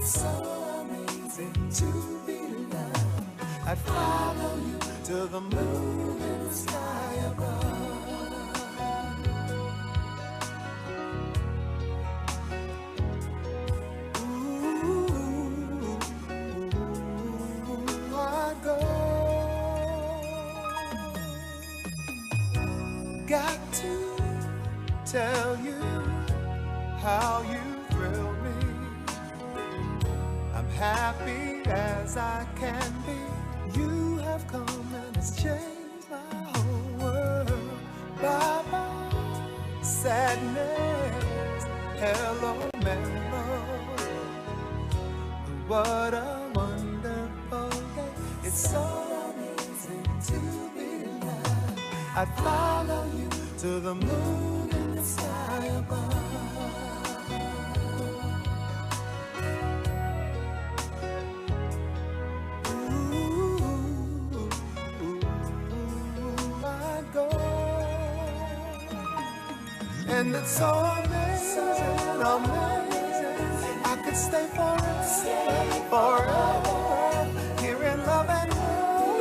It's so amazing to be loved. I'd follow you to the moon and the sky above. Got to tell you how you thrill me. I'm happy as I can be. You have come and it's changed my whole world. Bye-bye sadness, hello mellow. What a wonderful day. It's so amazing to be alive. I'd follow you to the moon and the sky above. Ooh, I'd go. And it's so amazing, amazing. I could stay forever, forever. Here in love and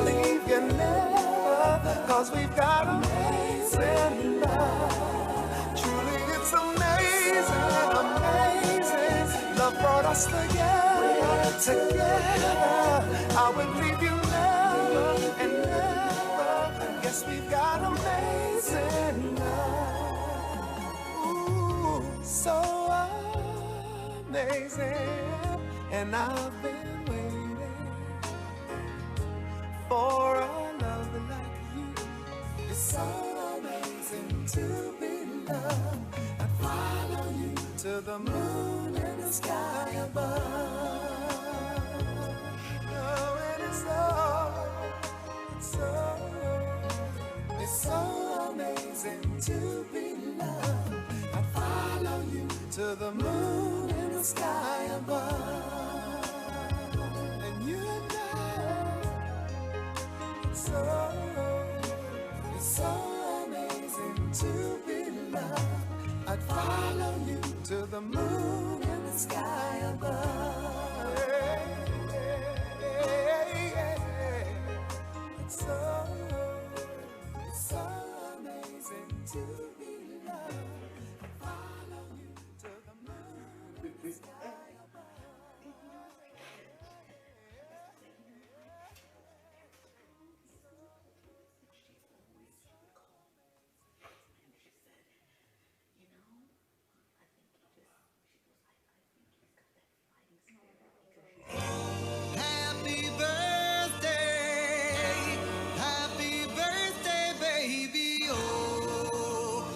leave you never. Cause we've got amazing love. Truly it's amazing, amazing. Love brought us together, together. I would leave you never and never. Yes, we've got amazing love. Ooh, so amazing. And I've been waiting for a love like you. It's so amazing to be loved. I follow you to the moon and the sky above. Oh, and it's so amazing to be loved. I follow you to the moon and the sky above. And you and I, it's so amazing to be loved. I'd follow you to the moon and the sky above. It's so amazing to be loved. I'd follow you to the moon and the sky above. Happy birthday, baby, oh.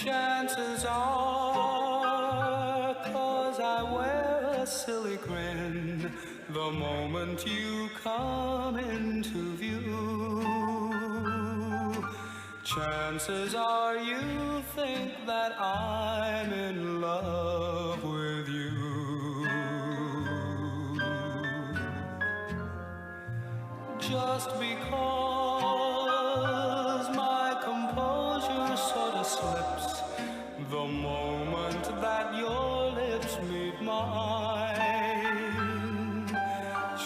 Chances are, 'cause I wear a silly grin the moment you come into view. Chances are you think that I'm in love with you. Just because my composure sort of slips the moment that your lips meet mine.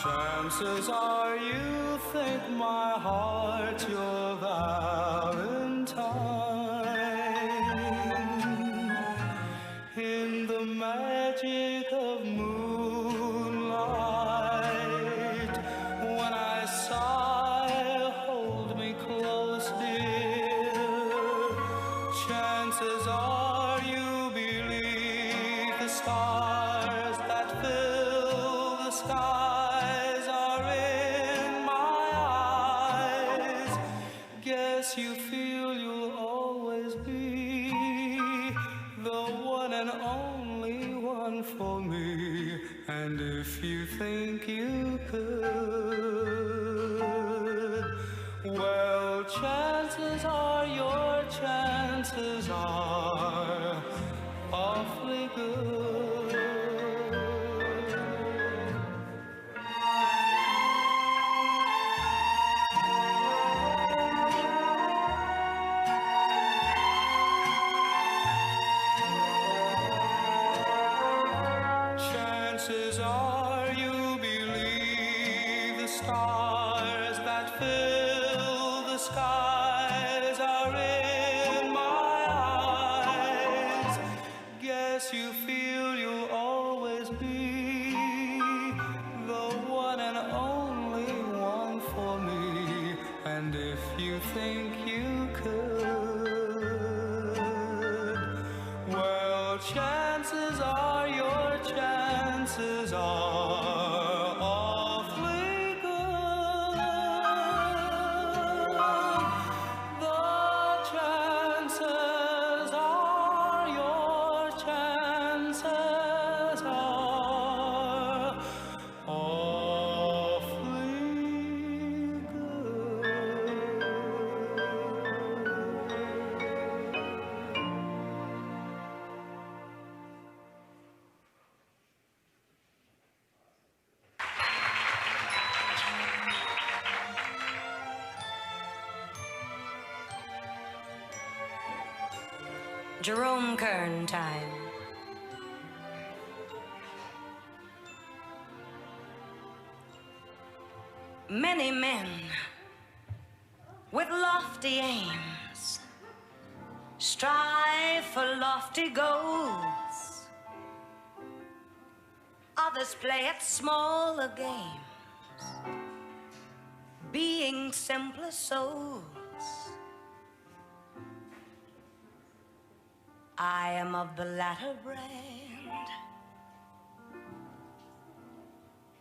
Chances are you think my heart's your Valentine. In the magic of moonlight, when I sigh, hold me close, dear. Chances are you believe the stars that fill the skies are in my eyes. Guess you feel you'll always be the one and only one for me. And if you think you could, well, chances are your chances are awfully good. Chances are you believe the stars that fill the skies are in my eyes. Guess you feel you'll always be the one and only one for me. And if you think you could, well, chances are your chances are awfully good. The chances are your chances are awfully good. Jerome Kern time. Many men with lofty aims strive for lofty goals. Others play at smaller games, being simpler souls. I am of the latter brand.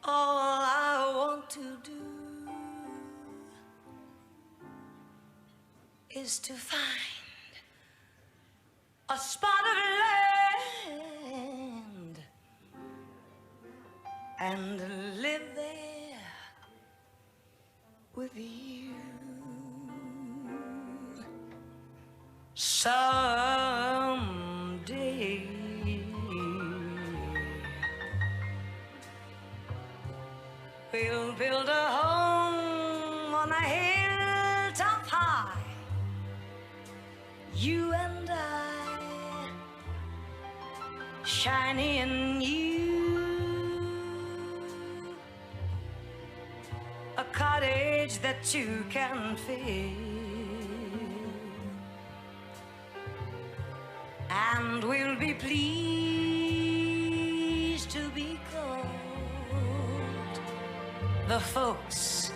All I want to do is to find a spot of land and live there with you. Someday we'll build a home on a hilltop high, you and I, shiny and new, a cottage that you can fill. And we'll be pleased to be called the folks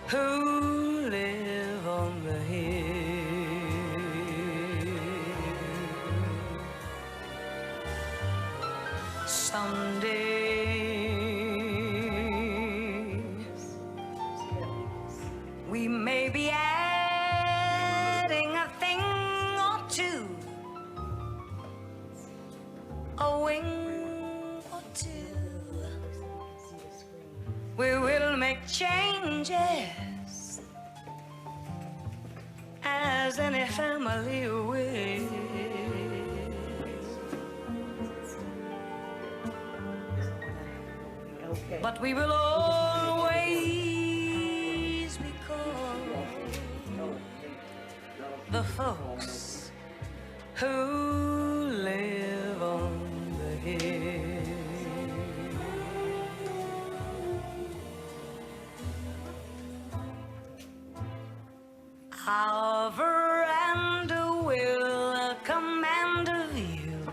who live on the hill. Someday we may be adding a thing or two to. We will make changes as any family will. Okay. But we will always be called the folks who live on the hill. Our veranda will command a view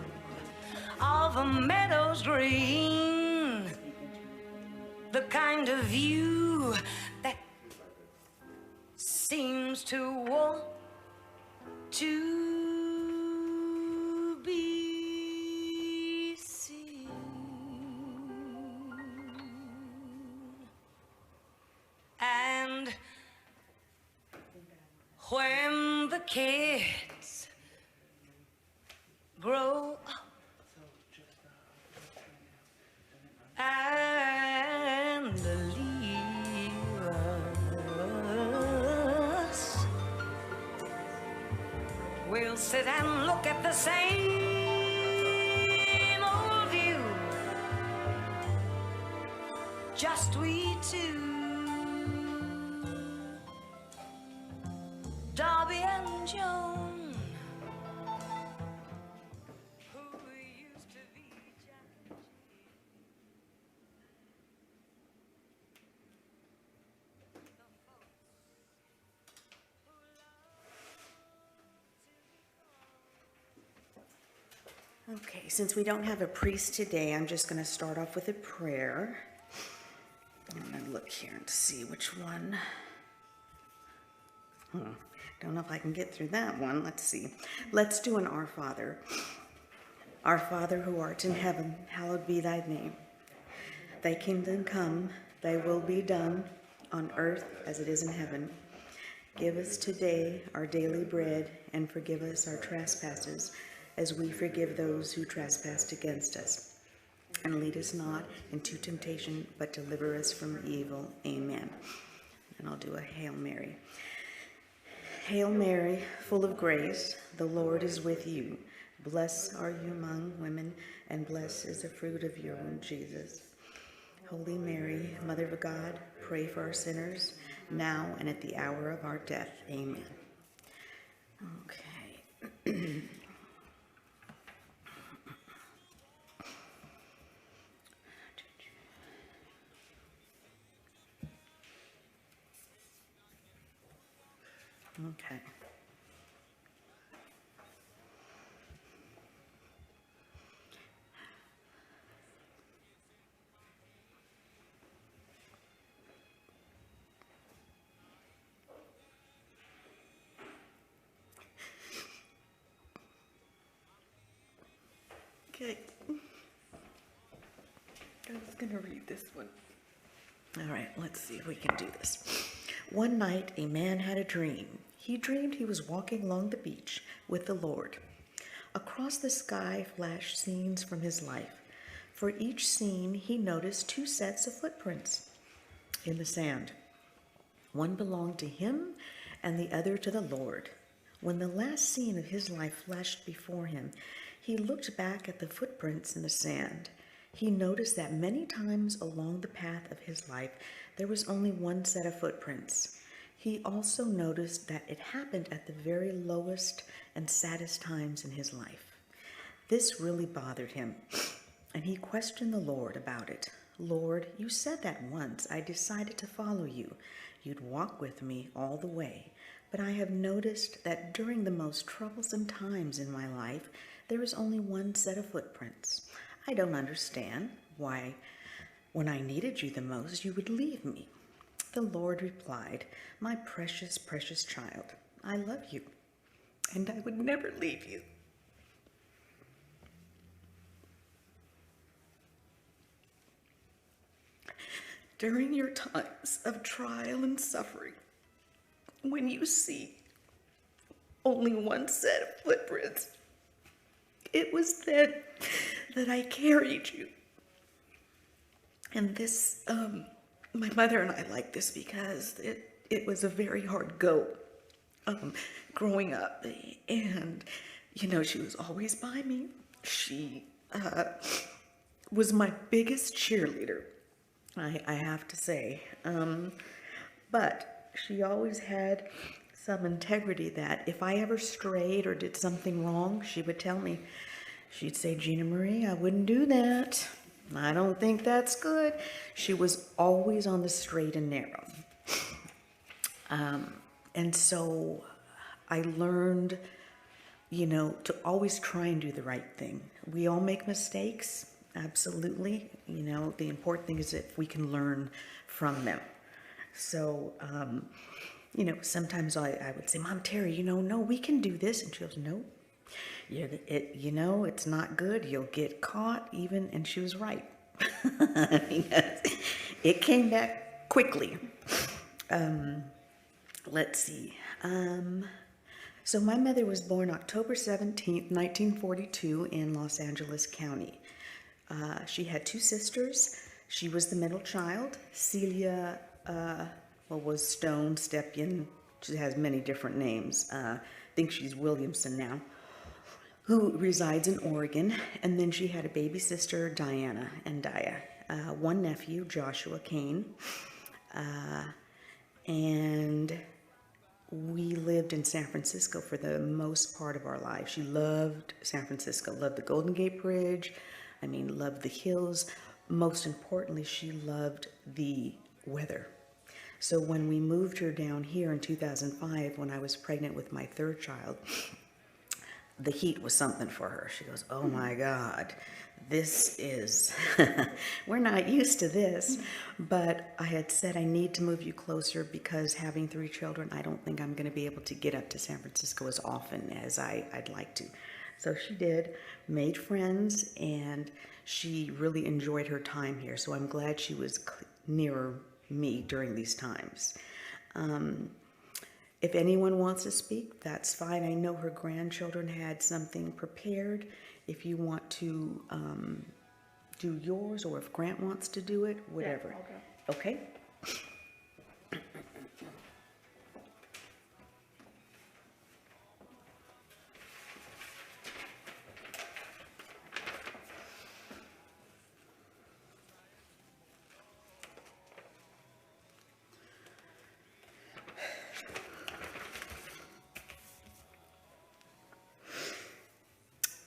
of the meadows green, the kind of view that seems to want to be seen. And when the kids grow up and leave us, we'll sit and look at the same old view, just we two, Darby and Joan, who used to be Jack and Jill. Okay, since we don't have a priest today, I'm just going to start off with a prayer. I'm going to look here and see which one. Don't know if I can get through that one. Let's see. Let's do an Our Father. Our Father who art in heaven, hallowed be thy name. Thy kingdom come, thy will be done, on earth as it is in heaven. Give us today our daily bread, and forgive us our trespasses, as we forgive those who trespass against us. And lead us not into temptation, but deliver us from evil. Amen. And I'll do a Hail Mary. Hail Mary, full of grace, the Lord is with you. Blessed are you among women, and blessed is the fruit of your womb, Jesus. Holy Mary, Mother of God, pray for our sinners, now and at the hour of our death. Amen. Okay. Okay. Okay. I was going to read this one. All right, let's see if we can do this. One night, a man had a dream. He dreamed he was walking along the beach with the Lord. Across the sky flashed scenes from his life. For each scene, he noticed two sets of footprints in the sand. One belonged to him and the other to the Lord. When the last scene of his life flashed before him, he looked back at the footprints in the sand. He noticed that many times along the path of his life, there was only one set of footprints. He also noticed that it happened at the very lowest and saddest times in his life. This really bothered him, and he questioned the Lord about it. Lord, you said that once I decided to follow you, you'd walk with me all the way. But I have noticed that during the most troublesome times in my life, there is only one set of footprints. I don't understand why, when I needed you the most, you would leave me. The Lord replied, my precious, precious child, I love you, and I would never leave you. During your times of trial and suffering, when you see only one set of footprints, it was then that I carried you And this, my mother and I like this because it was a very hard go growing up. And, she was always by me. She was my biggest cheerleader, I have to say. But she always had some integrity that if I ever strayed or did something wrong, she would tell me. She'd say, Gina Marie, I wouldn't do that. I don't think that's good. She was always on the straight and narrow. And so I learned, to always try and do the right thing. We all make mistakes, absolutely. The important thing is if we can learn from them. So, sometimes I would say, Mom, Terry, no, we can do this. And she goes, no, it's not good. You'll get caught even. And she was right. It came back quickly. Let's see. So my mother was born October 17th, 1942 in Los Angeles County. She had two sisters. She was the middle child. Celia was Stone, Stepien. She has many different names. I think she's Williamson now, who resides in Oregon. And then she had a baby sister, Diana and Dia. One nephew, Joshua Kane. And we lived in San Francisco for the most part of our life. She loved San Francisco, loved the Golden Gate Bridge, loved the hills. Most importantly, she loved the weather. So when we moved her down here in 2005, when I was pregnant with my third child, the heat was something for her. She goes, oh my God, this is, we're not used to this. But I had said, I need to move you closer because having three children, I don't think I'm going to be able to get up to San Francisco as often as I'd like to. So she did, made friends, and she really enjoyed her time here. So I'm glad she was nearer me during these times. If anyone wants to speak, that's fine. I know her grandchildren had something prepared. If you want to do yours, or if Grant wants to do it, whatever. Yeah, okay.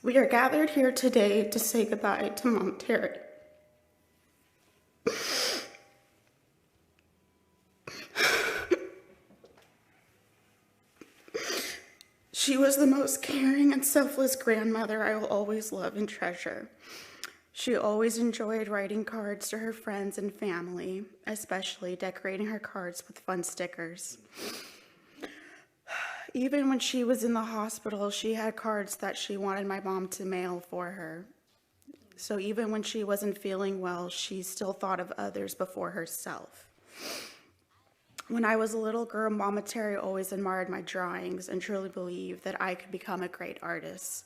We are gathered here today to say goodbye to Mom Terry. She was the most caring and selfless grandmother I will always love and treasure. She always enjoyed writing cards to her friends and family, especially decorating her cards with fun stickers. Even when she was in the hospital, she had cards that she wanted my mom to mail for her. So even when she wasn't feeling well, she still thought of others before herself. When I was a little girl, Mama Terry always admired my drawings and truly believed that I could become a great artist.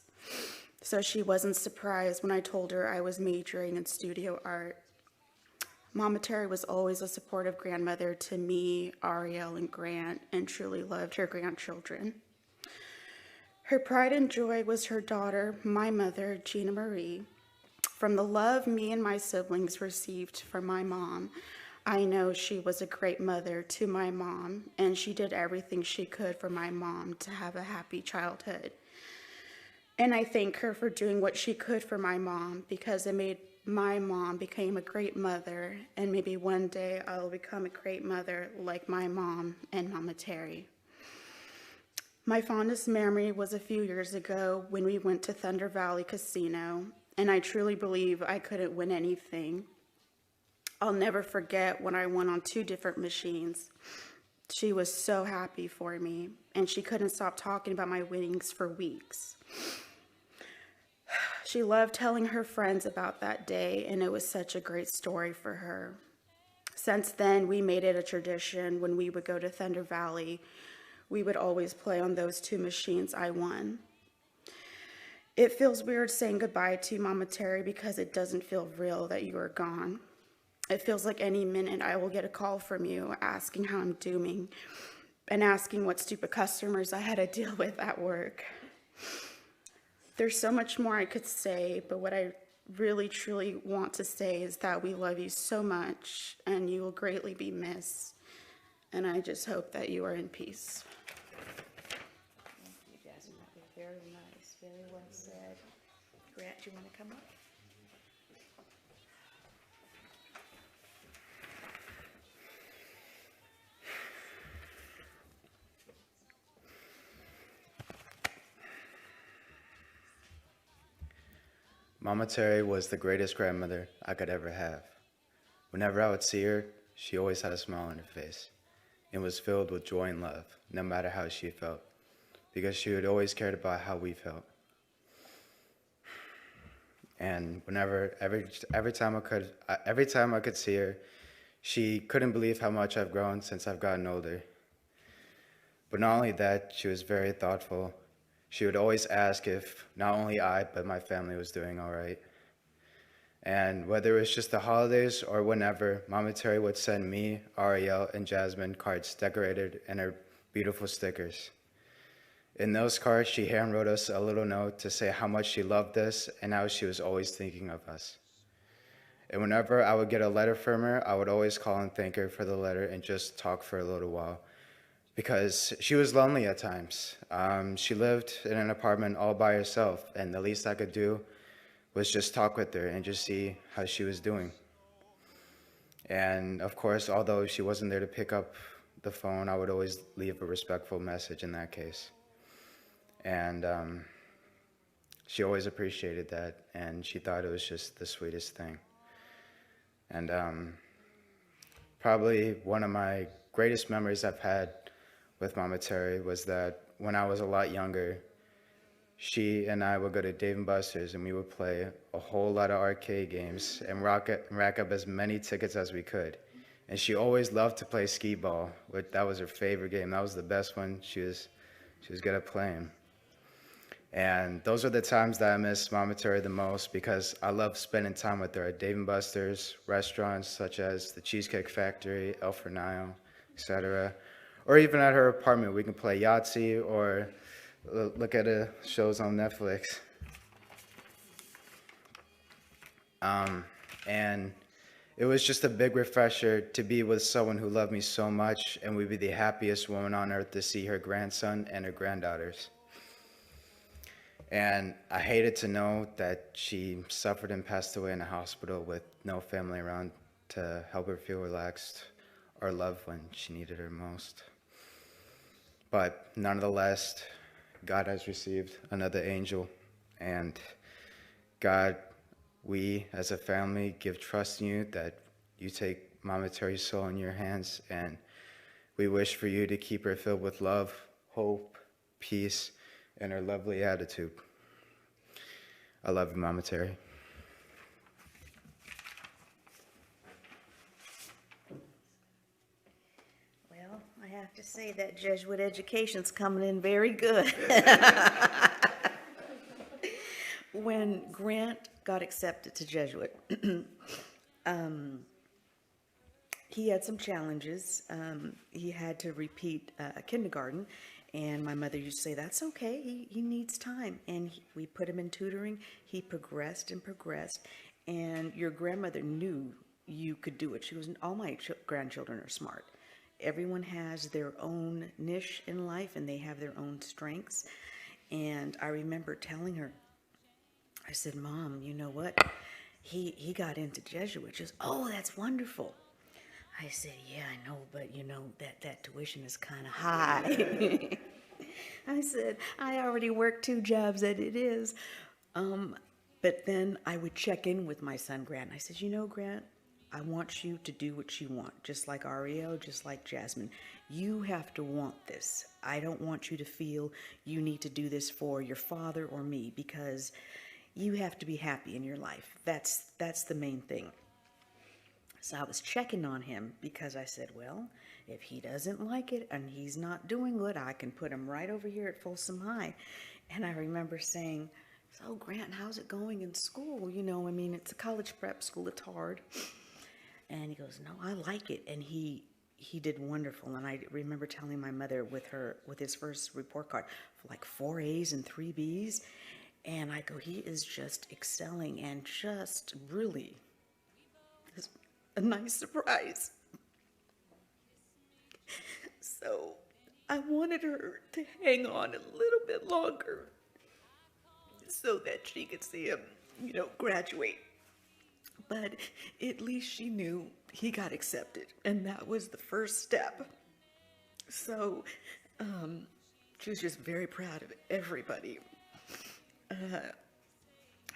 So she wasn't surprised when I told her I was majoring in studio art. Mama Terry was always a supportive grandmother to me, Ariel, and Grant, and truly loved her grandchildren. Her pride and joy was her daughter, my mother, Gina Marie. From the love me and my siblings received from my mom, I know she was a great mother to my mom, and she did everything she could for my mom to have a happy childhood. And I thank her for doing what she could for my mom, because it made my mom became a great mother, and maybe one day I'll become a great mother like my mom and Mama Terry. My fondest memory was a few years ago when we went to Thunder Valley Casino, and I truly believe I couldn't win anything. I'll never forget when I won on 2 different machines. She was so happy for me, and she couldn't stop talking about my winnings for weeks. She loved telling her friends about that day, and it was such a great story for her. Since then, we made it a tradition when we would go to Thunder Valley, we would always play on those 2 machines I won. It feels weird saying goodbye to Mama Terry because it doesn't feel real that you are gone. It feels like any minute I will get a call from you asking how I'm doing and asking what stupid customers I had to deal with at work. There's so much more I could say, but what I really truly want to say is that we love you so much and you will greatly be missed. And I just hope that you are in peace. Thank you, Jasmine. That was very nice. Very well said. Grant, you want to come up? Mama Terry was the greatest grandmother I could ever have. Whenever I would see her, she always had a smile on her face and was filled with joy and love, no matter how she felt, because she had always cared about how we felt. And every time I could see her, she couldn't believe how much I've grown since I've gotten older. But not only that, she was very thoughtful. She would always ask if not only I, but my family was doing all right. And whether it was just the holidays or whenever, Mama Terry would send me, Ariel, and Jasmine cards decorated and her beautiful stickers. In those cards, she handwrote us a little note to say how much she loved us and how she was always thinking of us. And whenever I would get a letter from her, I would always call and thank her for the letter and just talk for a little while, because she was lonely at times. She lived in an apartment all by herself, and the least I could do was just talk with her and just see how she was doing. And of course, although she wasn't there to pick up the phone, I would always leave a respectful message in that case. And she always appreciated that, and she thought it was just the sweetest thing. And probably one of my greatest memories I've had with Mama Terry was that when I was a lot younger, she and I would go to Dave & Buster's and we would play a whole lot of arcade games and rack up as many tickets as we could. And she always loved to play skee ball. That was her favorite game. That was the best one she was good at playing. And those are the times that I miss Mama Terry the most, because I love spending time with her at Dave & Buster's, restaurants such as the Cheesecake Factory, El Fornillo, etc. Or even at her apartment, we can play Yahtzee or look at shows on Netflix. And it was just a big refresher to be with someone who loved me so much and would be the happiest woman on earth to see her grandson and her granddaughters. And I hated to know that she suffered and passed away in a hospital with no family around to help her feel relaxed or love when she needed her most. But nonetheless, God has received another angel, and God, we as a family give trust in you that you take Mama Terry's soul in your hands, and we wish for you to keep her filled with love, hope, peace, and her lovely attitude. I love you, Mama Terry. Well, I have to say that Jesuit education's coming in very good. When Grant got accepted to Jesuit, he had some challenges. He had to repeat kindergarten, and my mother used to say, that's okay, he needs time. And we put him in tutoring. He progressed and progressed, and your grandmother knew you could do it. She goes, all my grandchildren are smart. Everyone has their own niche in life, and they have their own strengths. And I remember telling her, I said, Mom, you know what? He got into Jesuit. She goes, oh, that's wonderful. I said, yeah, I know, but you know, that tuition is kind of high. I said, I already work 2 jobs as it is. But then I would check in with my son, Grant. I said, you know, Grant, I want you to do what you want, just like Ariel, just like Jasmine. You have to want this. I don't want you to feel you need to do this for your father or me, because you have to be happy in your life. That's the main thing. So I was checking on him because I said, well, if he doesn't like it and he's not doing good, I can put him right over here at Folsom High. And I remember saying, so Grant, how's it going in school? You know, I mean, it's a college prep school, it's hard. And he goes, no, I like it. And he did wonderful. And I remember telling my mother with his first report card, like 4 A's and 3 B's. And I go, he is just excelling and just really a nice surprise. So I wanted her to hang on a little bit longer so that she could see him, graduate. But at least she knew he got accepted, and that was the first step. So she was just very proud of everybody.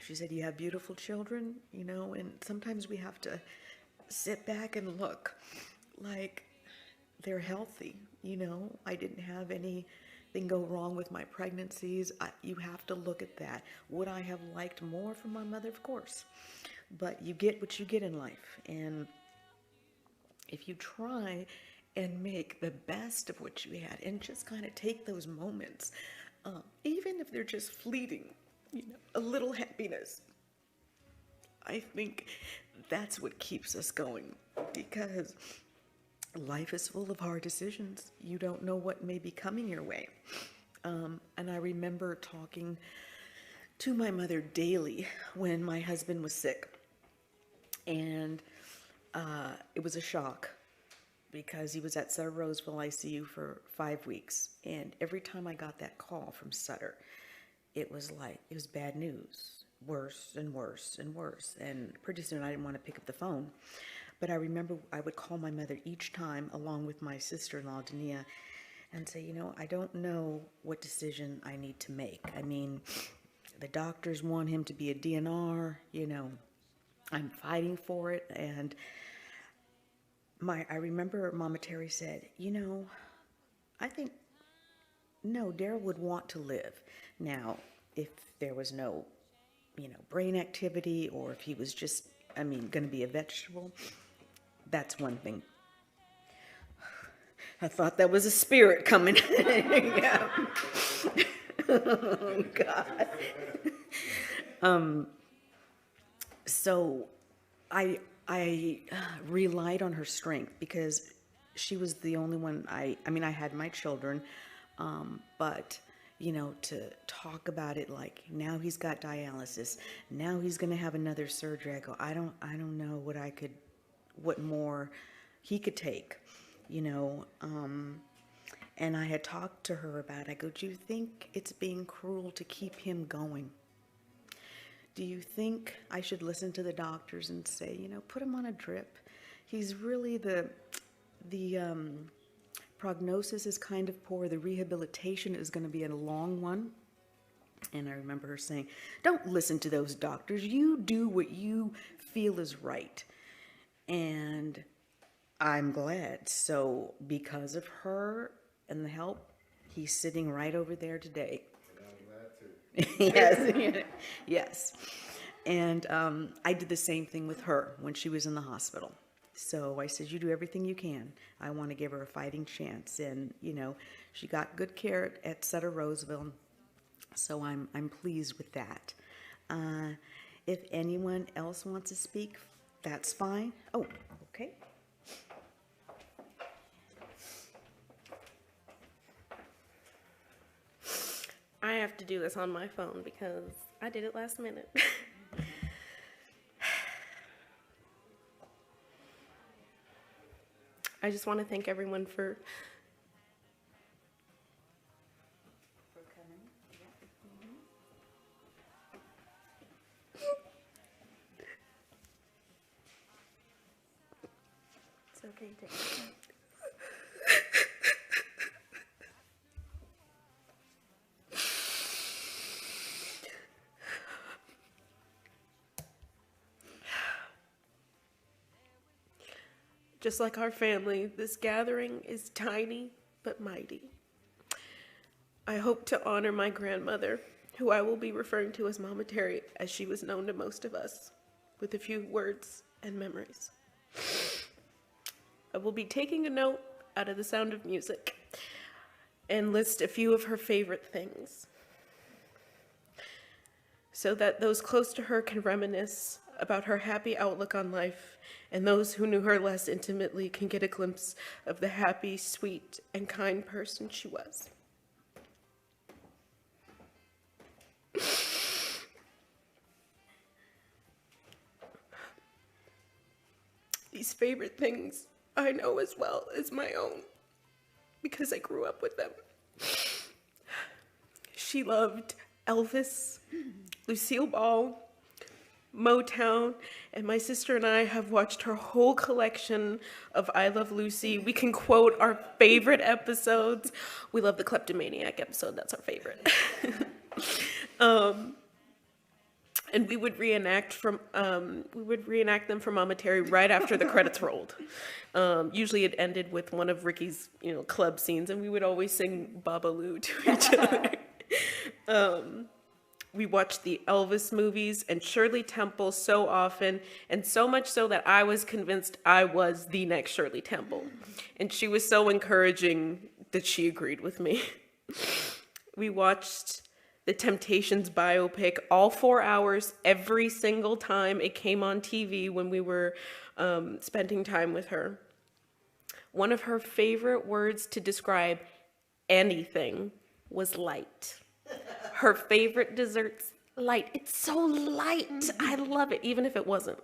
She said, you have beautiful children, and sometimes we have to sit back and look like they're healthy. I didn't have anything go wrong with my pregnancies. You have to look at that. Would I have liked more from my mother? Of course. But you get what you get in life. And if you try and make the best of what you had and just kind of take those moments, even if they're just fleeting, a little happiness, I think that's what keeps us going, because life is full of hard decisions. You don't know what may be coming your way. And I remember talking to my mother daily when my husband was sick. And it was a shock because he was at Sutter Roseville ICU for 5 weeks. And every time I got that call from Sutter, it was bad news, worse and worse and worse. And pretty soon I didn't want to pick up the phone. But I remember I would call my mother each time, along with my sister-in-law, Dania, and say, I don't know what decision I need to make. I mean, the doctors want him to be a DNR, I'm fighting for it. And I remember Mama Terry said, I think, no, Daryl would want to live. Now, if there was no, brain activity, or if he was just, going to be a vegetable, that's one thing. I thought that was a spirit coming. Yeah. Oh, God. So I relied on her strength, because she was the only one. I had my children, but to talk about it, like, now he's got dialysis, now he's going to have another surgery. I go, I don't know what more he could take, and I had talked to her about it. I go, do you think it's being cruel to keep him going? Do you think I should listen to the doctors and say, put him on a drip? He's really the prognosis is kind of poor. The rehabilitation is going to be a long one. And I remember her saying, don't listen to those doctors. You do what you feel is right. And I'm glad. So because of her and the help, he's sitting right over there today. Yes, yes. And I did the same thing with her when she was in the hospital. So I said, you do everything you can. I want to give her a fighting chance. And, she got good care at Sutter Roseville. So I'm pleased with that. If anyone else wants to speak, that's fine. Oh, okay. I have to do this on my phone because I did it last minute. I just want to thank everyone for coming. It's okay, take it. Just like our family, this gathering is tiny but mighty. I hope to honor my grandmother, who I will be referring to as Mama Terry, as she was known to most of us, with a few words and memories. I will be taking a note out of The Sound of Music and list a few of her favorite things, so that those close to her can reminisce about her happy outlook on life, and those who knew her less intimately can get a glimpse of the happy, sweet, and kind person she was. These favorite things I know as well as my own, because I grew up with them. She loved Elvis, Lucille Ball, Motown, and my sister and I have watched her whole collection of I Love Lucy. We can quote our favorite episodes. We love the kleptomaniac episode. That's our favorite. And we would reenact them for Mama Terry right after the credits rolled. Usually it ended with one of Ricky's, club scenes, and we would always sing Babaloo to each other. We watched the Elvis movies and Shirley Temple so often, and so much so that I was convinced I was the next Shirley Temple. And she was so encouraging that she agreed with me. We watched the Temptations biopic all 4 hours every single time it came on TV when we were spending time with her. One of her favorite words to describe anything was light. Her favorite dessert's light. It's so light. I love it, even if it wasn't.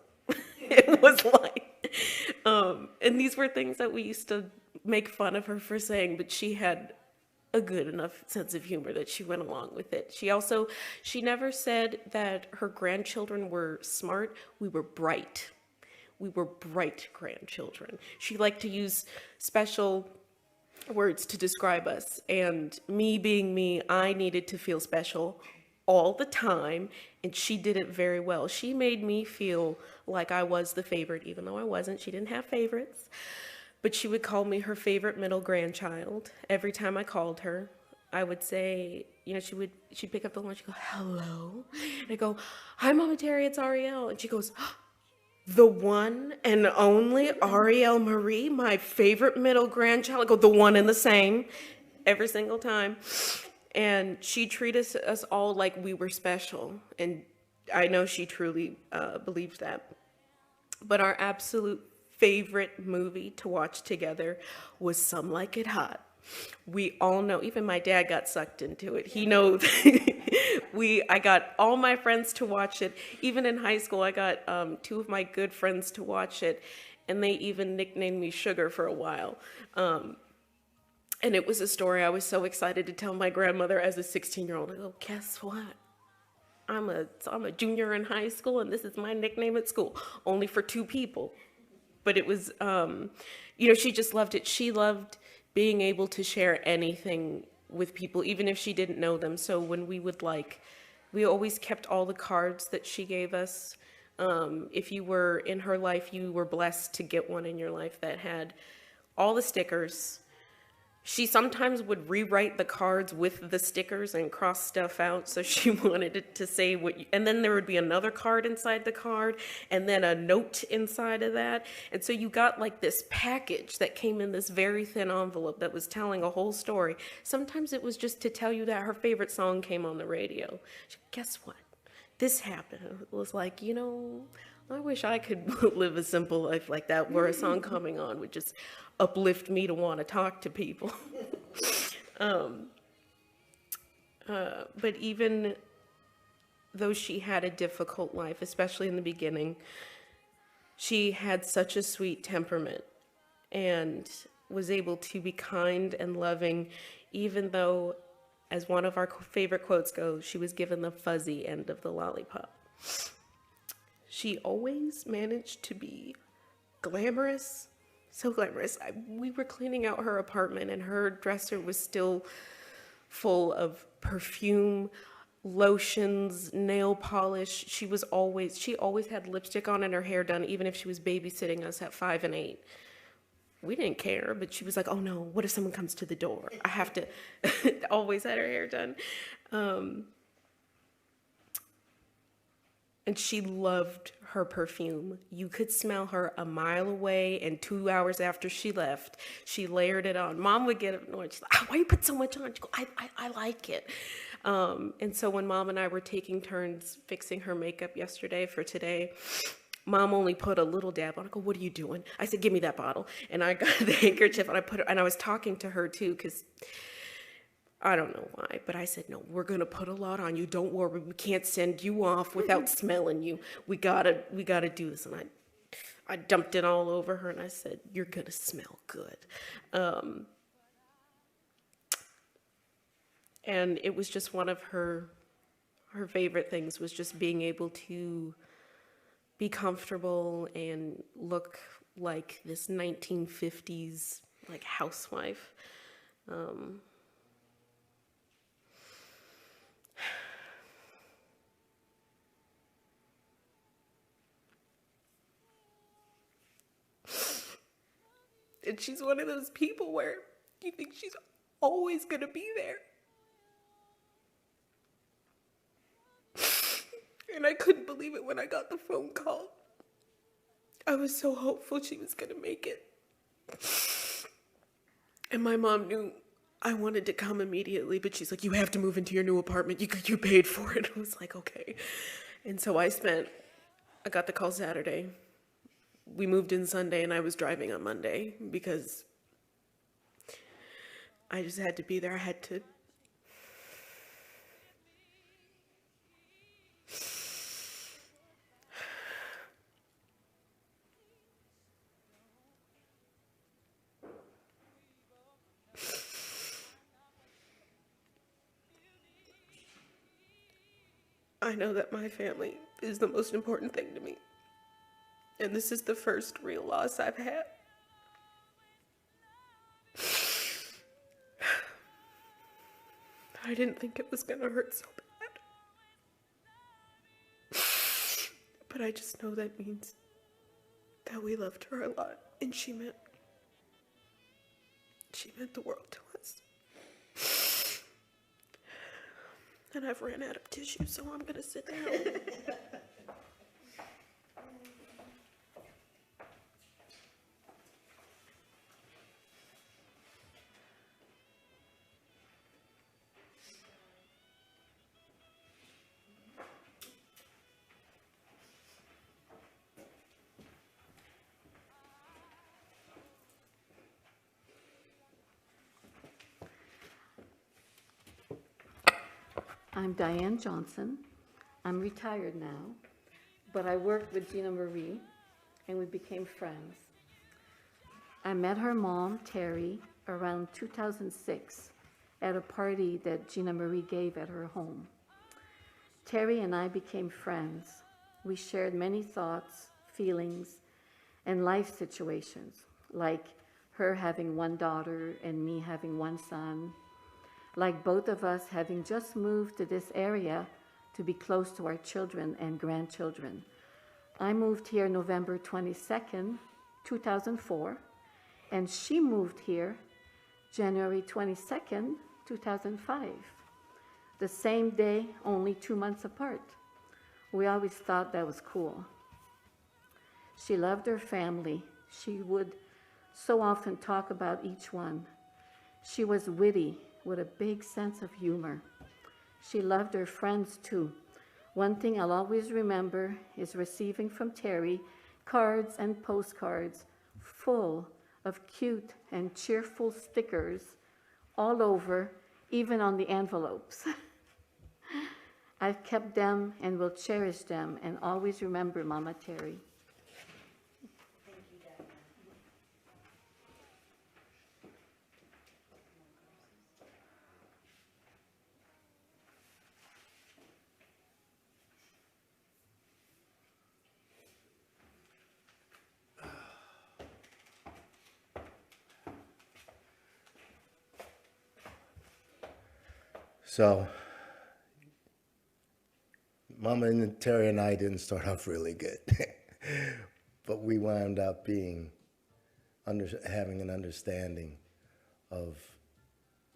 It was light. And these were things that we used to make fun of her for saying, but she had a good enough sense of humor that she went along with it. She never said that her grandchildren were smart. We were bright. We were bright grandchildren. She liked to use special words to describe us, and me being me, I needed to feel special all the time, and she did it very well. She made me feel like I was the favorite, even though I wasn't. She didn't have favorites, but she would call me her favorite middle grandchild. Every time I called her, I would say, she'd pick up the phone, she'd go, hello, and I go, hi, Mama Terry, it's Ariel, and she goes, the one and only Ariel Marie, my favorite middle grandchild. I go, the one and the same, every single time. And she treated us all like we were special. And I know she truly believed that. But our absolute favorite movie to watch together was Some Like It Hot. We all know, even my dad got sucked into it. He knows. I got all my friends to watch it. Even in high school, I got 2 of my good friends to watch it, and they even nicknamed me Sugar for a while. And it was a story I was so excited to tell my grandmother as a 16-year-old. I go, guess what? I'm a junior in high school, and this is my nickname at school, only for 2 people. But it was, she just loved it. She loved being able to share anything with people, even if she didn't know them. So when we always kept all the cards that she gave us. If you were in her life, you were blessed to get one in your life that had all the stickers. She sometimes would rewrite the cards with the stickers and cross stuff out. So she wanted it to say and then there would be another card inside the card and then a note inside of that. And so you got like this package that came in this very thin envelope that was telling a whole story. Sometimes it was just to tell you that her favorite song came on the radio. Guess what? This happened. It was like, I wish I could live a simple life like that, where a song coming on would just uplift me to want to talk to people. But even though she had a difficult life, especially in the beginning, she had such a sweet temperament and was able to be kind and loving, even though, as one of our favorite quotes goes, she was given the fuzzy end of the lollipop. She always managed to be glamorous, so glamorous. We were cleaning out her apartment and her dresser was still full of perfume, lotions, nail polish. She always had lipstick on and her hair done, even if she was babysitting us at 5 and 8. We didn't care, but she was like, oh no, what if someone comes to the door? I have to, always had her hair done. And she loved her perfume. You could smell her a mile away, and 2 hours after she left, she layered it on. Mom would get annoyed. She's like, why you put so much on? She go, I like it. And so when Mom and I were taking turns fixing her makeup yesterday for today, Mom only put a little dab on. I go, "What are you doing?" I said, "Give me that bottle." And I got the handkerchief and I put it, and I was talking to her too, because I don't know why, but I said, "No, we're gonna put a lot on you. Don't worry, we can't send you off without smelling you. We gotta do this." And I dumped it all over her and I said, "You're gonna smell good." And it was just one of her favorite things, was just being able to be comfortable and look like this 1950s like housewife. And she's one of those people where you think she's always gonna be there. And I couldn't believe it when I got the phone call. I was so hopeful she was gonna make it. And my mom knew I wanted to come immediately, but she's like, "You have to move into your new apartment. You paid for it." I was like, "Okay." And so I got the call Saturday. We moved in Sunday and I was driving on Monday because I just had to be there. I had to. I know that my family is the most important thing to me. And this is the first real loss I've had. I didn't think it was gonna hurt so bad. But I just know that means that we loved her a lot. And she meant the world to us. And I've ran out of tissue, so I'm gonna sit down. I'm Diane Johnson. I'm retired now, but I worked with Gina Marie, and we became friends. I met her mom, Terry, around 2006 at a party that Gina Marie gave at her home. Terry and I became friends. We shared many thoughts, feelings, and life situations, like her having one daughter and me having one son, like both of us having just moved to this area to be close to our children and grandchildren. I moved here November 22nd, 2004, and she moved here January 22nd, 2005. The same day, only 2 months apart. We always thought that was cool. She loved her family. She would so often talk about each one. She was witty, with a big sense of humor. She loved her friends too. One thing I'll always remember is receiving from Terry cards and postcards full of cute and cheerful stickers all over, even on the envelopes. I've kept them and will cherish them and always remember Mama Terry. So, Mama and Terry and I didn't start off really good, but we wound up having an understanding of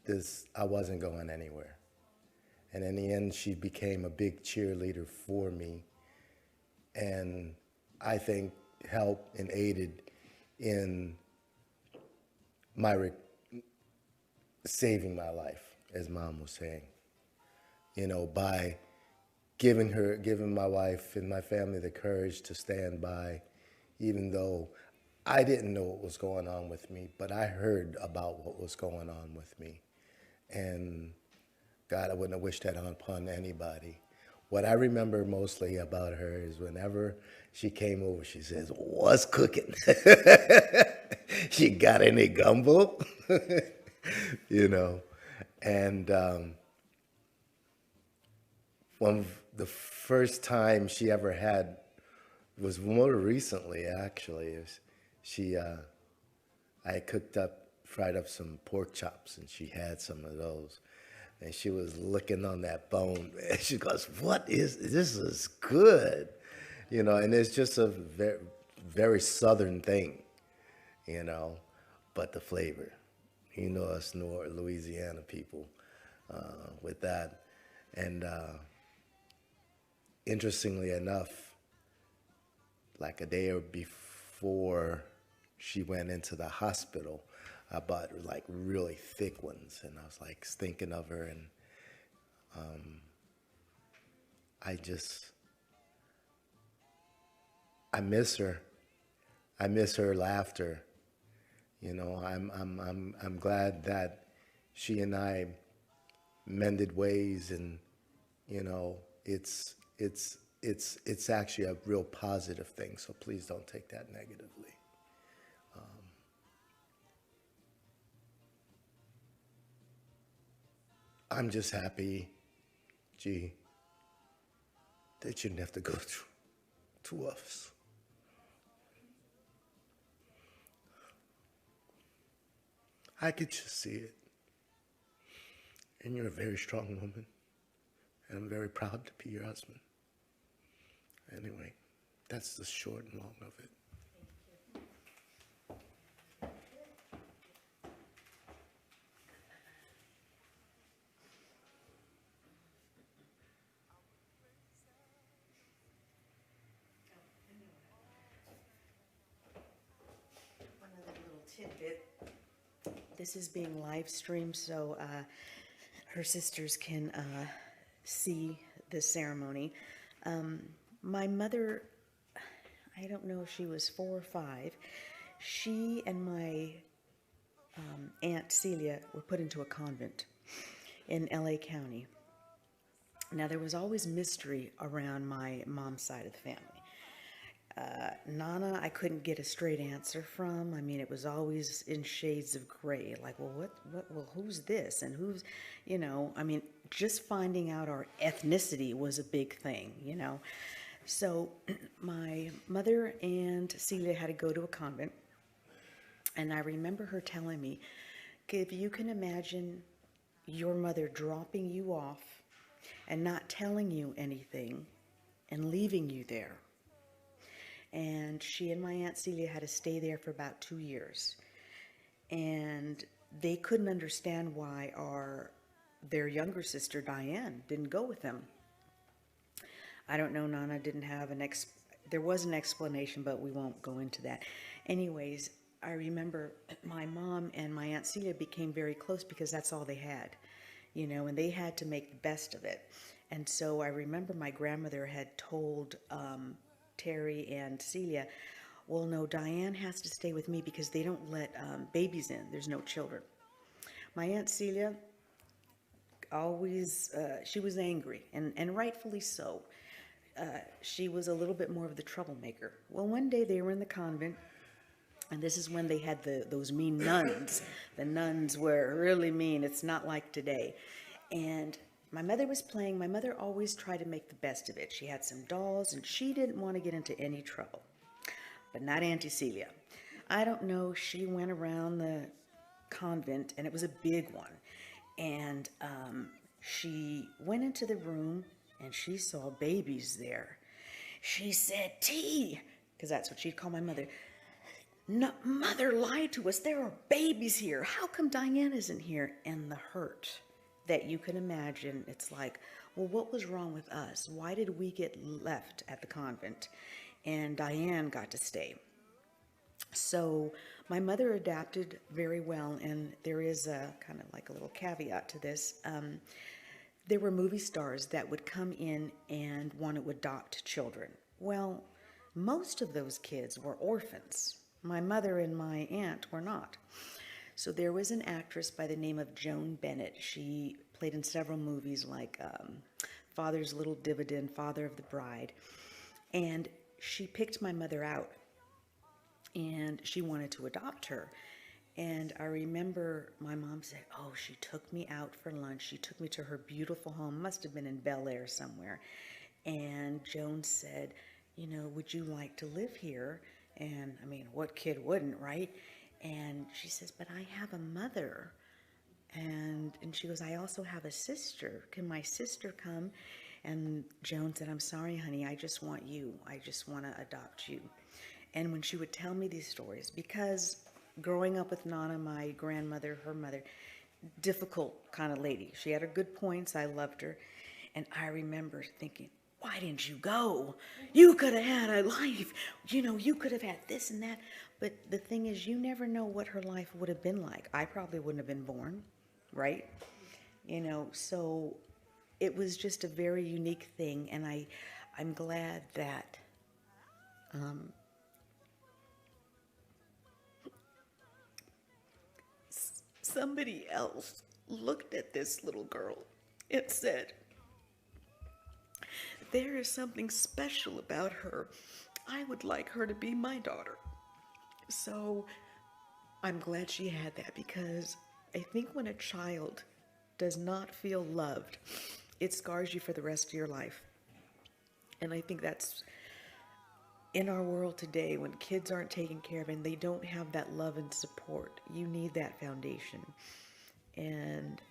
this. I wasn't going anywhere, and in the end, she became a big cheerleader for me, and I think helped and aided in my saving my life, as Mom was saying. by giving my wife and my family the courage to stand by, even though I didn't know what was going on with me, but I heard about what was going on with me. And God, I wouldn't have wished that upon anybody. What I remember mostly about her is whenever she came over, she says, "What's cooking? You got any gumbo?" you know. And one of the first time she ever had was more recently, actually. She, I had fried up some pork chops, and she had some of those. And she was licking on that bone. And she goes, "What is this? Is good." And it's just a very, very southern thing, but the flavor. Us North Louisiana people with that. And interestingly enough, like a day or before she went into the hospital, I bought like really thick ones, and I was like thinking of her, and I miss her. I miss her laughter. I'm glad that she and I mended ways, and it's actually a real positive thing. So please don't take that negatively. I'm just happy, G, that you didn't have to go through to us. I could just see it. And you're a very strong woman. And I'm very proud to be your husband. Anyway, that's the short and long of it. Another little tidbit. This is being live streamed, so her sisters can see the ceremony. My mother, I don't know if she was 4 or 5. She and my Aunt Celia were put into a convent in LA County. Now, there was always mystery around my mom's side of the family. Nana, I couldn't get a straight answer from. I mean, it was always in shades of gray. Like, well, who's this? And who's, I mean, just finding out our ethnicity was a big thing, So my mother and Celia had to go to a convent. And I remember her telling me, if you can imagine your mother dropping you off and not telling you anything and leaving you there. And she and my Aunt Celia had to stay there for about 2 years. And they couldn't understand why their younger sister, Diane, didn't go with them. I don't know, Nana didn't have there was an explanation, but we won't go into that. Anyways, I remember my mom and my Aunt Celia became very close because that's all they had, and they had to make the best of it. And so I remember my grandmother had told Terry and Celia, well, no, Diane has to stay with me because they don't let babies in. There's no children. My Aunt Celia always, she was angry, and rightfully so. She was a little bit more of the troublemaker. Well, one day they were in the convent, and this is when they had those mean nuns. The nuns were really mean. It's not like today. And my mother was playing. My mother always tried to make the best of it. She had some dolls, and she didn't want to get into any trouble. But not Auntie Celia. I don't know. She went around the convent, and it was a big one. And she went into the room, and she saw babies there. She said, "T," because that's what she'd call my mother. "No, Mother lied to us. There are babies here. How come Diane isn't here?" And the hurt that you can imagine, it's like, well, what was wrong with us? Why did we get left at the convent and Diane got to stay? So my mother adapted very well, and there is a kind of like a little caveat to this. there were movie stars that would come in and want to adopt children. Well, most of those kids were orphans. My mother and my aunt were not. So there was an actress by the name of Joan Bennett. She played in several movies like Father's Little Dividend, Father of the Bride. And she picked my mother out, and she wanted to adopt her. And I remember my mom said, oh, she took me out for lunch. She took me to her beautiful home, must have been in Bel Air somewhere. And Joan said, you know, would you like to live here? And I mean, what kid wouldn't, right? And she says, but I have a mother. And she goes, I also have a sister. Can my sister come? And Joan said, I'm sorry, honey, I just want you. I just want to adopt you. And when she would tell me these stories, because growing up with Nana, my grandmother, her mother, difficult kind of lady. She had her good points. I loved her. And I remember thinking, why didn't you go? You could have had a life. You know, you could have had this and that. But the thing is, you never know what her life would have been like. I probably wouldn't have been born, right? You know, so it was just a very unique thing. And I'm glad that somebody else looked at this little girl and said, there is something special about her. I would like her to be my daughter. So I'm glad she had that, because I think when a child does not feel loved, it scars you for the rest of your life. And I think that's in our world today, when kids aren't taken care of and they don't have that love and support. You need that foundation. And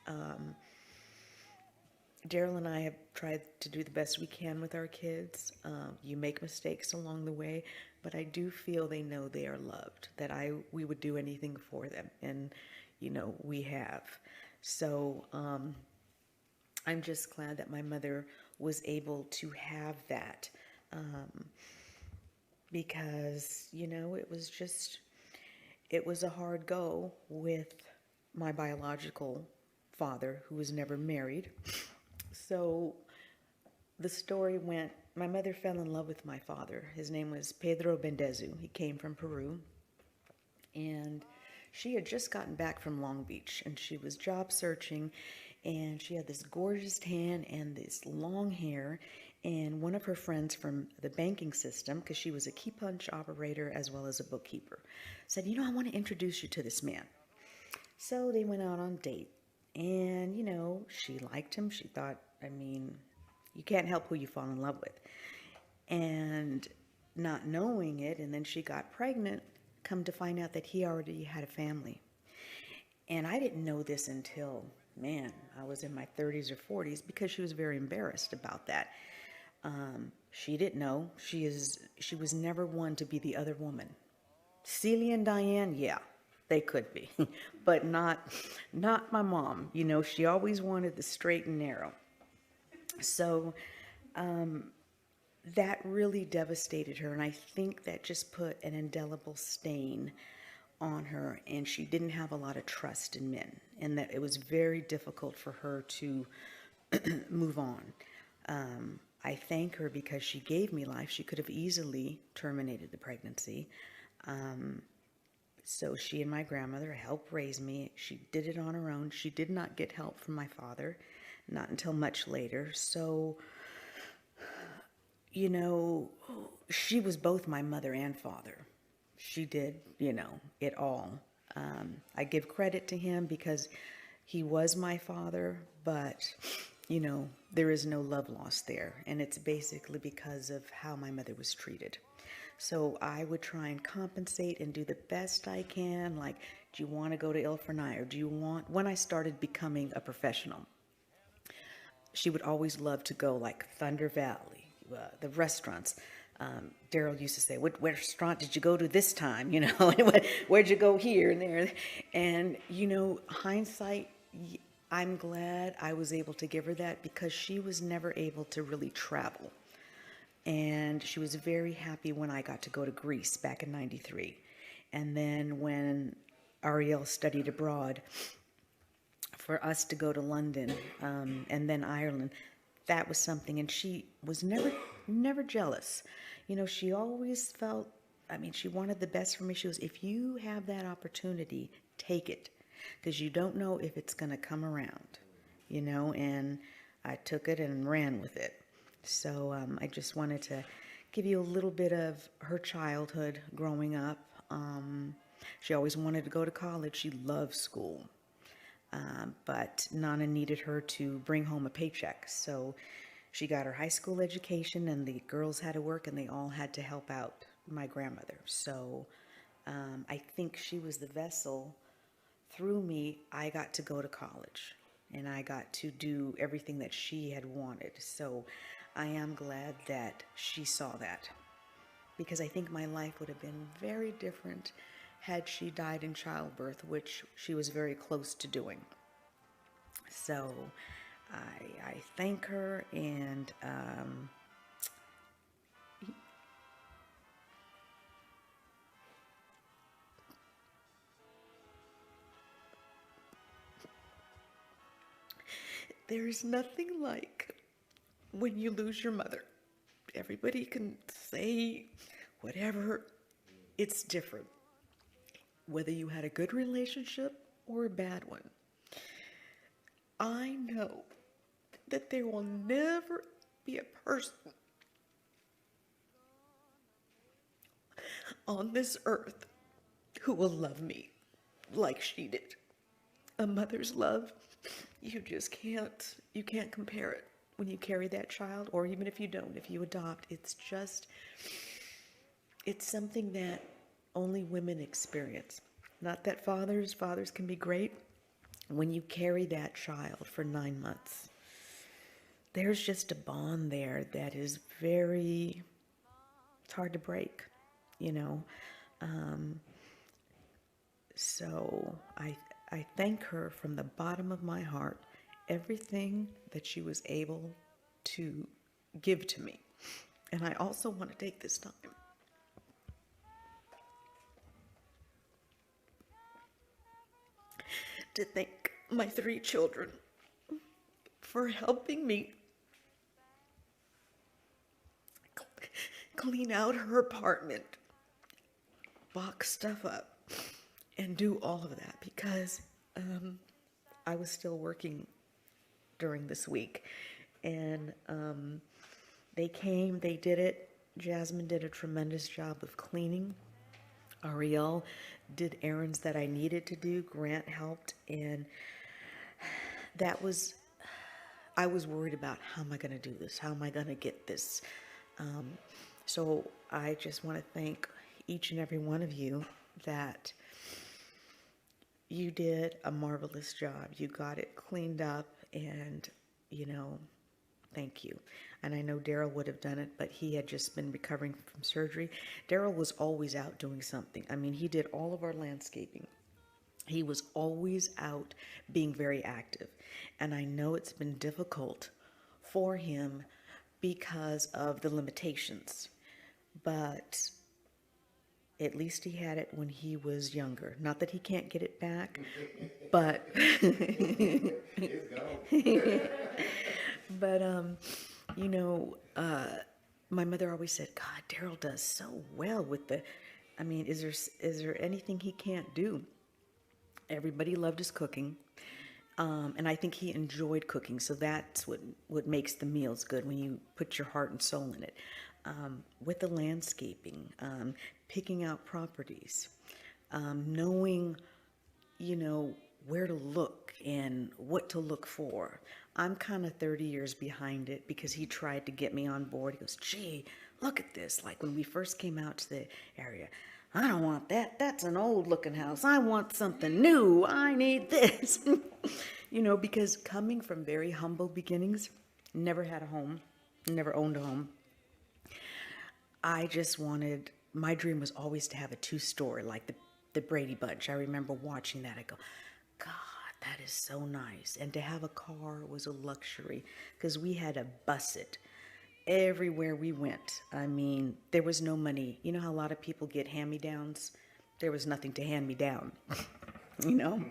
Daryl and I have tried to do the best we can with our kids. You make mistakes along the way, but I do feel they know they are loved, that we would do anything for them, and you know, we have. So I'm just glad that my mother was able to have that, because, you know, it was a hard go with my biological father, who was never married. So the story went, my mother fell in love with my father. His name was Theresa Bendezu. He came from Peru. And she had just gotten back from Long Beach, and she was job searching, and she had this gorgeous tan and this long hair. And one of her friends from the banking system, because she was a key punch operator as well as a bookkeeper, said, you know, I want to introduce you to this man. So they went out on a date, and, you know, she liked him. She thought, I mean, you can't help who you fall in love with. And not knowing it, and then she got pregnant, come to find out that he already had a family. And I didn't know this until, man, I was in my 30s or 40s, because she was very embarrassed about that. She didn't know. She was never one to be the other woman. Celia and Diane, yeah, they could be, but not my mom. You know, she always wanted the straight and narrow. So that really devastated her, and I think that just put an indelible stain on her, and she didn't have a lot of trust in men, and that it was very difficult for her to move on. I thank her because she gave me life. She could have easily terminated the pregnancy. So she and my grandmother helped raise me. She did it on her own. She did not get help from my father, not until much later. So, you know, she was both my mother and father. She did, you know, it all. I give credit to him because he was my father, but, you know, there is no love lost there. And it's basically because of how my mother was treated. So I would try and compensate and do the best I can. Like, do you want to go to Il Fornai, or do you want, when I started becoming a professional, she would always love to go like Thunder Valley, the restaurants. Daryl used to say, what restaurant did you go to this time? You know, where'd you go here and there? And, you know, hindsight, I'm glad I was able to give her that, because she was never able to really travel. And she was very happy when I got to go to Greece back in '93. And then when Ariel studied abroad for us to go to London, and then Ireland. That was something, and she was never jealous. You know, she always felt, I mean, she wanted the best for me. She was, if you have that opportunity, take it, because you don't know if it's going to come around, you know, and I took it and ran with it. So I just wanted to give you a little bit of her childhood growing up. She always wanted to go to college. She loved school. But Nana needed her to bring home a paycheck. So she got her high school education, and the girls had to work, and they all had to help out my grandmother. So I think she was the vessel. Through me, I got to go to college, and I got to do everything that she had wanted. So I am glad that she saw that, because I think my life would have been very different had she died in childbirth, which she was very close to doing. So I thank her, and there's nothing like when you lose your mother. Everybody can say whatever, it's different. Whether you had a good relationship or a bad one. I know that there will never be a person on this earth who will love me like she did. A mother's love, you can't compare it when you carry that child, or even if you don't, if you adopt. It's something that only women experience. Not that fathers can be great. When you carry that child for 9 months, there's just a bond there that is it's hard to break, you know. So I thank her from the bottom of my heart, everything that she was able to give to me. And I also want to take this time to thank my 3 children for helping me clean out her apartment, box stuff up, and do all of that, because I was still working during this week. And they came, they did it. Jasmine did a tremendous job of cleaning. Ariel did errands that I needed to do. Grant helped, and I was worried about, how am I going to do this? How am I going to get this? So I just want to thank each and every one of you that you did a marvelous job. You got it cleaned up, and, you know, thank you. And I know Daryl would have done it, but he had just been recovering from surgery. Daryl was always out doing something. I mean, he did all of our landscaping. He was always out being very active. And I know it's been difficult for him because of the limitations. But at least he had it when he was younger. Not that he can't get it back, but but you know, my mother always said, God, Daryl does so well with is there anything he can't do? Everybody loved his cooking. And I think he enjoyed cooking, so that's what makes the meals good, when you put your heart and soul in it. With the landscaping, picking out properties, knowing, you know, where to look and what to look for. I'm kind of 30 years behind it, because he tried to get me on board. He goes, gee, look at this. Like when we first came out to the area, I don't want that. That's an old looking house. I want something new. I need this. You know, because coming from very humble beginnings, never had a home, never owned a home. I just wanted, my dream was always to have a 2-story, like the Brady Bunch. I remember watching that. I go, God, that is so nice. And to have a car was a luxury, because we had to bus it everywhere we went. I mean, there was no money. You know how a lot of people get hand-me-downs? There was nothing to hand me down, you know?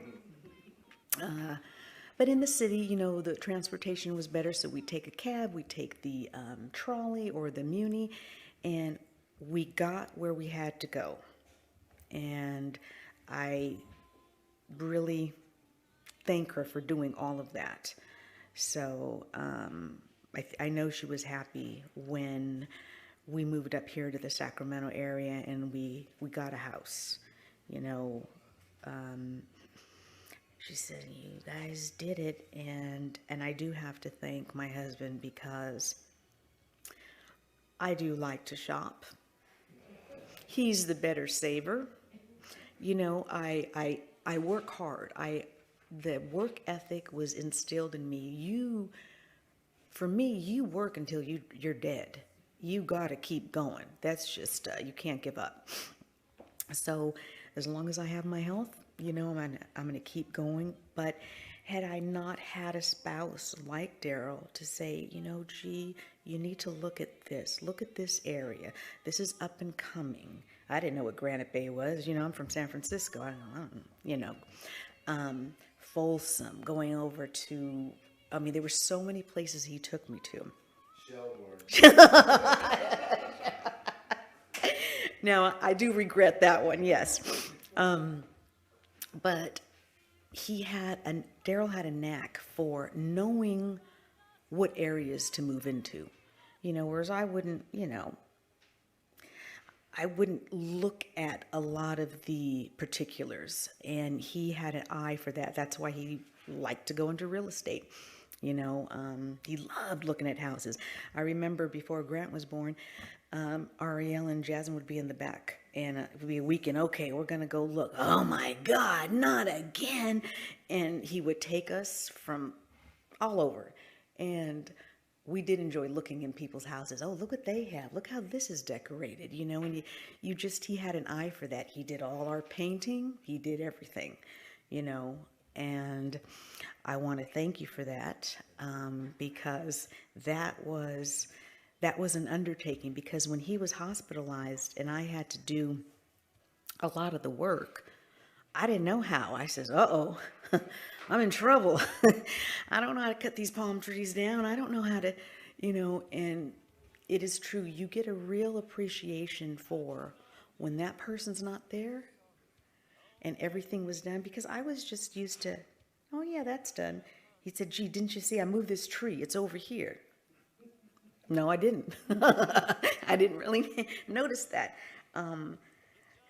But in the city, you know, the transportation was better, so we'd take a cab, we'd take the trolley or the Muni, and we got where we had to go. And I really thank her for doing all of that. So I know she was happy when we moved up here to the Sacramento area and we got a house. You know, she said, "You guys did it," and I do have to thank my husband because I do like to shop. He's the better saver. You know, I work hard. The work ethic was instilled in me. For me, you work until you're dead. You gotta keep going. That's just you can't give up. So as long as I have my health, you know, I'm gonna keep going. But had I not had a spouse like Daryl to say, you know, gee, you need to look at this area. This is up and coming. I didn't know what Granite Bay was. You know, I'm from San Francisco. I don't know, you know. Folsom, going over to, I mean, there were so many places he took me to. Now, I do regret that one, yes. But Daryl had a knack for knowing what areas to move into. You know, whereas I wouldn't, you know, I wouldn't look at a lot of the particulars, and he had an eye for that. That's why he liked to go into real estate. You know, he loved looking at houses. I remember before Grant was born, Ariel and Jasmine would be in the back, and it would be a weekend. Okay, we're gonna go look. Oh my God, not again! And he would take us from all over, and we did enjoy looking in people's houses. Oh, look what they have. Look how this is decorated, you know, and he had an eye for that. He did all our painting. He did everything, you know, and I want to thank you for that, because that was an undertaking, because when he was hospitalized and I had to do a lot of the work, I didn't know how. I says, uh-oh, I'm in trouble. I don't know how to cut these palm trees down. I don't know how to, you know, and it is true. You get a real appreciation for when that person's not there and everything was done, because I was just used to, oh yeah, that's done. He said, gee, didn't you see I moved this tree? It's over here. No, I didn't. I didn't really notice that.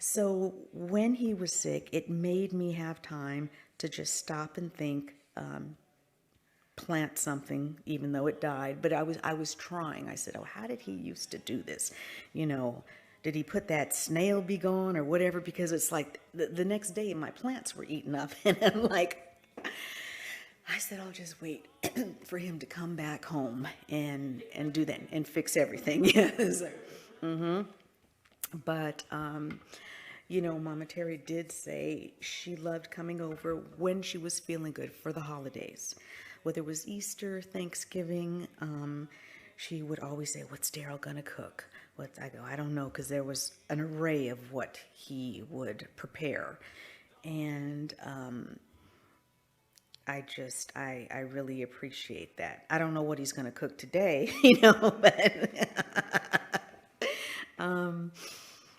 So when he was sick, it made me have time to just stop and think, plant something, even though it died. But I was trying. I said, oh, how did he used to do this? You know, did he put that snail be gone or whatever? Because it's like the next day my plants were eaten up. And I'm like, I said, I'll just wait for him to come back home and do that and fix everything. Yes. But, you know, Mama Terry did say she loved coming over when she was feeling good for the holidays. Whether it was Easter, Thanksgiving, she would always say, what's Daryl gonna cook? I go, I don't know, because there was an array of what he would prepare. And I really appreciate that. I don't know what he's gonna cook today, you know, but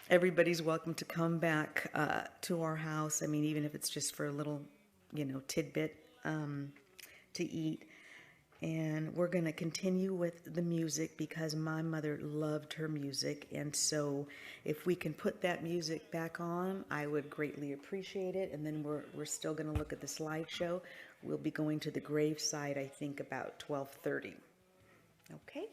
everybody's welcome to come back to our house. I mean, even if it's just for a little, you know, tidbit to eat. And we're going to continue with the music because my mother loved her music. And so if we can put that music back on, I would greatly appreciate it. And then we're still going to look at the slideshow. We'll be going to the graveside, I think, about 12:30. Okay?